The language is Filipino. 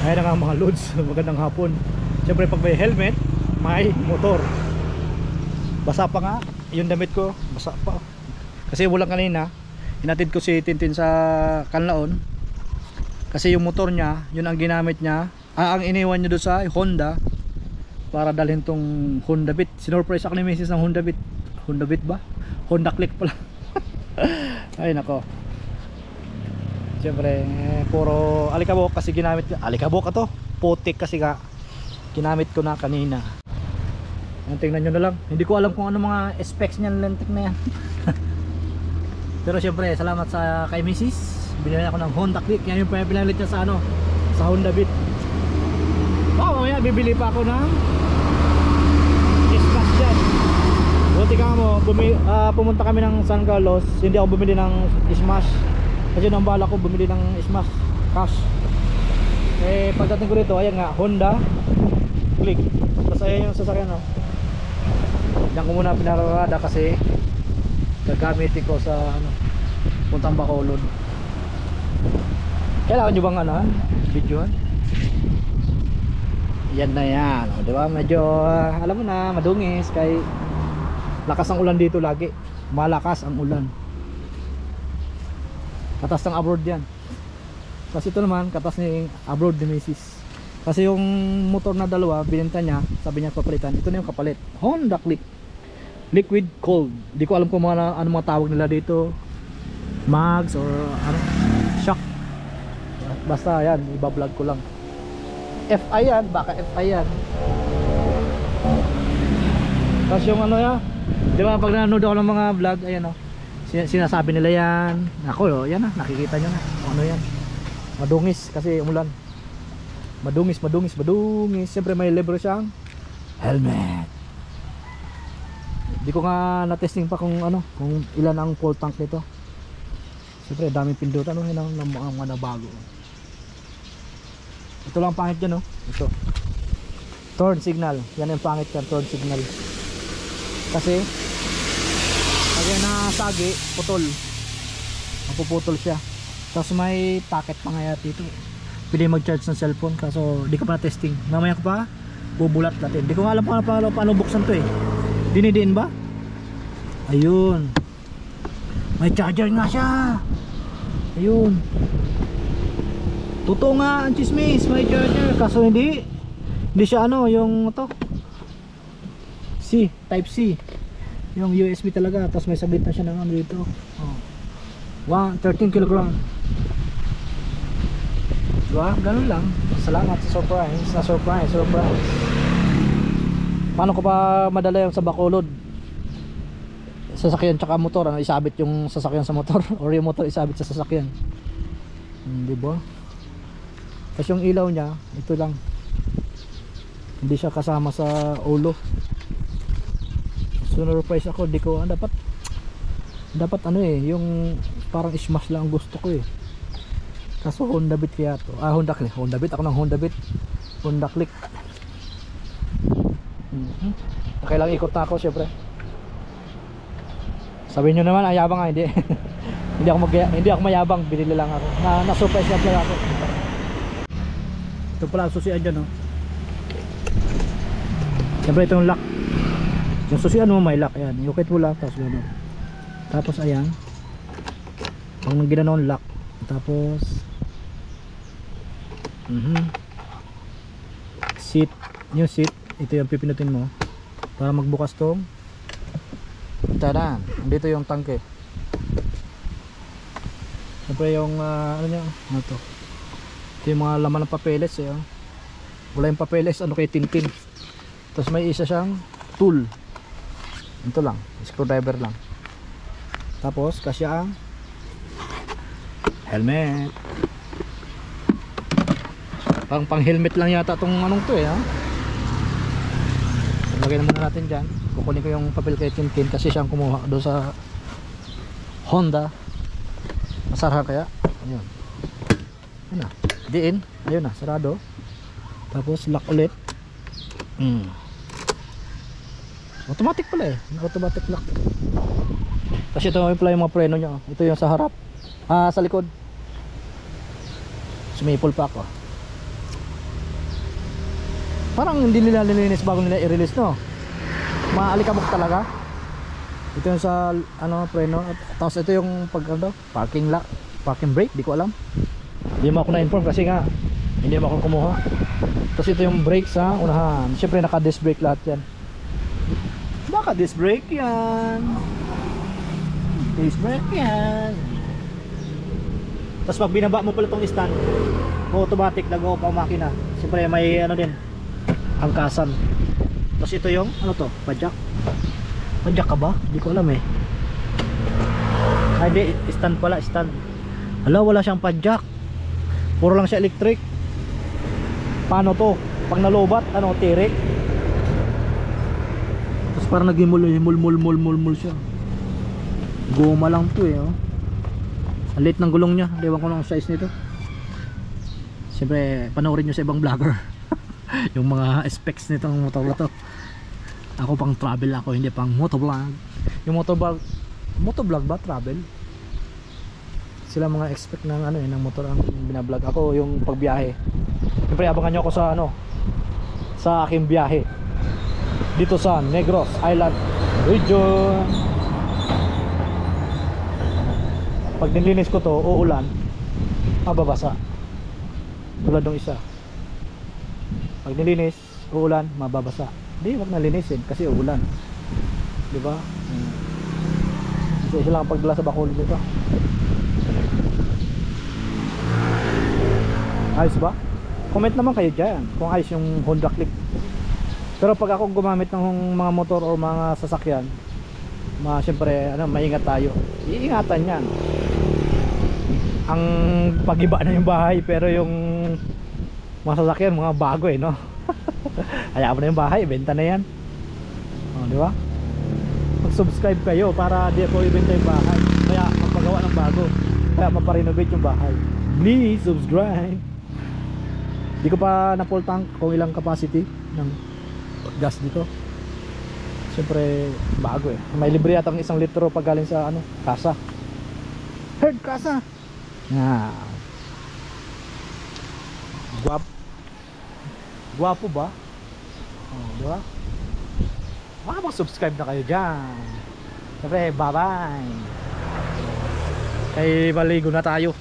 Ayan na nga mga loads. Magandang hapon. Siyempre pag may helmet, may motor. Basa pa nga yung damit ko, basa pa. Kasi walang kanina, hinatid ko si Tintin sa Kanlaon. Kasi yung motor niya, yun ang ginamit niya. Ang iniwan niya doon sa Honda para dalhin tong Honda Beat. Sinurprise ako ni Mrs. ng Honda Beat. Honda Beat ba? Honda Click pala. Ay nako. Siyempre puro alikabok kasi ginamit ko. Alikabok to, putik kasi ka ginamit ko na kanina. Tingnan nyo na lang. Hindi ko alam kung ano mga specs niyan, lentik na yan. Pero siyempre salamat sa kay Mrs. Binili ako ng Honda Click. Yan yung pinalit niya sa ano, sa Honda Beat. Mamaya bibili pa ako ng Smash dyan. Buti ka mo, pumunta kami ng San Carlos. Hindi ako bumili ng Smash kasi nang bala ko bumili ng Smash cash. Pagdating ko dito, ayan nga, Honda Click. Tapos ayan yung sasakyan, no? Diyan ko muna pinararada kasi gagamitin ko sa ano, puntang Bacolod. Kailangan nyo bang ano, videohan? Yan na yan, o, diba? Medyo alam mo na, madungis kay lakas ang ulan dito lagi. Malakas ang ulan. Katas ng abroad yan. Kasi ito naman, katas ni abroad ni Mrs. Kasi yung motor na dalawa, binenta niya, sabi niya papalitan. Ito na yung kapalit, Honda Click Liquid Cold. Di ko alam kung ano mga tawag nila dito, mags or ano, shock. Basta yan, ibablog ko lang. FI yan, baka FI yan. Tapos yung ano yan, di ba pag nanonood ako ng mga vlog, ayan o, sinasabi nila yan. Ako, yan na, nakikita nyo na ano yan. Madungis kasi umulan. Madungis. Siyempre may libre siyang helmet. Di ko nga na-testing pa kung ano, kung ilan ang full tank nito. Siyempre daming pindutan, ano, yun ang mga bago. Ito lang pangit dyan, no? Ito turn signal, yan yung pangit yan, turn signal. Kasi pag yan nasagi, putol, mapuputol siya. Tapos may packet pa nga dito, pwede mag-charge ng cellphone. Kaso di ko pa na-testing, mamaya ko pa bubulat natin. Di ko nga alam paano buksan to eh. Dinidiin ba? Ayun, may charger nga siya. Ayun, totoo nga ang chismis, may charger. Kaso hindi siya ano, yung to type C, yung USB talaga. Tapos may sabit na siya ng ano dito, 13 kg. Diba? Ganun lang. Salamat sa surprise. Paano ko pa madala yung sa Bacolod? Sasakyan tsaka motor, ano, isabit yung sasakyan sa motor or yung motor isabit sa sasakyan. Diba? Kasi yung ilaw niya, ito lang, hindi siya kasama sa ulo. Surprise ako, di ko dapat ano eh, yung parang Smash lang ang gusto ko eh. Kaso Honda Beat kaya to. Honda Beat, ako ng Honda Beat, Honda Click. Okay lang, ikot na ako syempre. Sabihin nyo naman, ayabang nga, hindi. hindi ako mayabang, binili lang ako. Na-surprise lang ako. Ito pala ang susian dyan, no? Siyempre ito yung lock. Yung susian mo may lock, ayan. Yukit mo lang, tapos gano'n. Tapos ayan, pag ginanoon lock. Tapos seat, yung seat, ito yung pipinutin mo para magbukas tong tadan. Dito yung tangke. Siyempre yung ano nyo, ano to, ito yung mga laman ng papeles eh, oh. Wala yung papeles, ano kay Tintin. Tapos may isa siyang tool, ito lang, screwdriver lang. Tapos kasi ang helmet, pang helmet lang yata tong anong to eh, ha? Lagay naman natin dyan. Kukunin ko yung papel kay Tintin kasi siyang kumuha doon sa Honda. Masarap kaya? Ayun. Ayun na, diin. Ayun na, sarado. Tapos lock ulit. Automatic pala eh, automatic lock. Kasi ito pala yung mga preno nya. Ito yung sa harap, sa likod. Sumipol pa ako. Parang hindi nila nilinis bago nila i-release, no? Maalikabok talaga. Ito yung sa ano, preno. Tapos ito yung pag ano, parking brake, di ko alam. Hindi mo ako na-inform kasi nga hindi mo ako kumuha. Tapos ito yung brake sa unahan. Siyempre naka disc brake lahat yan. Naka disc brake yan. Disc brake yan. Tapos pag binaba mo pala itong stand, automatic nag-off ang makina. Siyempre may ano din, angkasan. Tapos ito yung ano to, padjak. Padjak ka ba? Hindi ko alam eh. Ay di, stand pala, stand. Hala, wala siyang padjak. Puro lang siya electric. Paano to? Pag nalobat, ano, tirik. Tapos parang nag-mul siya. Goma lang to eh, oh. Ang liit ng gulong niya. Ewan ko ng size nito. Siyempre, panoorin nyo sa ibang vlogger. Yung mga specs nitong motor na to. Ako pang travel ako, hindi pang motovlog. Yung motovlog ba? Travel? Sila mga expect ng ano eh, ng motor ang binablog. Ako yung pagbiyahe. Siyempre abangan nyo ako sa ano, sa aking biyahe dito sa Negros Island region. Pag nilinis ko to, uulan, mababasa. Tulad ng isa. Pag nilinis, uulan, mababasa. Hindi, wag nalinisin kasi uulan. Di ba? Isa lang pagdala sa bakulod nito. Ayos ba? Comment naman kayo dyan kung ayos yung Honda Click. Pero pag ako gumamit ng mga motor o mga sasakyan, siyempre ano, maingat tayo. Iingatan yan. Ang pag-iba na yung bahay, pero yung mga sasakyan, mga bago eh, no? Hayaan mo na yung bahay, benta na yan. O, di ba? Mag-subscribe kayo para di ako ibenta yung bahay. Kaya magpagawa ng bago. Kaya maparenovate yung bahay. Please subscribe. Di ko pa na full tank kung ilang capacity ng gas dito. Siyempre bago eh. May libre atang 1 litro pag galing sa ano, kasa. Herd kasa. Guwapo ba? Oh, di ba? Subscribe na kayo dyan. Siyempre, bye bye. Kay baligo na tayo.